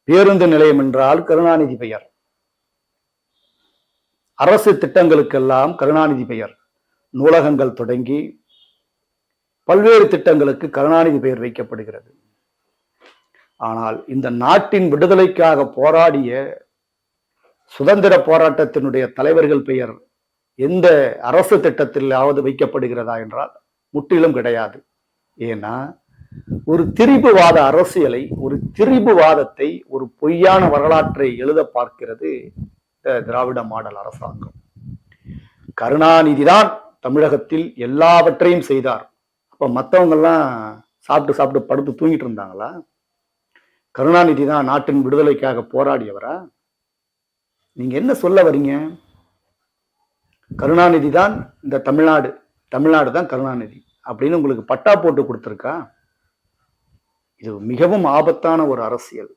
பேருந்து நிலையம் என்றால் கருணாநிதி பெயர். அரசு திட்டங்களுக்கெல்லாம் கருணாநிதி பெயர். நூலகங்கள் தொடங்கி பல்வேறு திட்டங்களுக்கு கருணாநிதி பெயர் வைக்கப்படுகிறது. ஆனால் இந்த நாட்டின் விடுதலைக்காக போராடிய சுதந்திர போராட்டத்தினுடைய தலைவர்கள் பெயர் எந்த அரசு திட்டத்திலாவது வைக்கப்படுகிறதா என்றால் முற்றிலும் கிடையாது. ஏன்னா ஒரு திரிபுவாத அரசியலை, ஒரு திரிபுவாதத்தை, ஒரு பொய்யான வரலாற்றை எழுத பார்க்கிறது திராவிட மாடல் அரசாங்கம். கருணாநிதி தான் தமிழகத்தில் எல்லாவற்றையும் செய்தார். அப்ப மற்றவங்க எல்லாம் சாப்பிட்டு சாப்பிட்டு படுத்து தூங்கிட்டு இருந்தாங்களா? கருணாநிதி தான் நாட்டின் விடுதலைக்காக போராடியவரா? நீங்க என்ன சொல்ல வரீங்க? கருணாநிதி தான் இந்த தமிழ்நாடு, தமிழ்நாடு தான் கருணாநிதி அப்படின்னு உங்களுக்கு பட்டா போட்டு கொடுத்துருக்கா? இது மிகவும் ஆபத்தான ஒரு அரசியல்.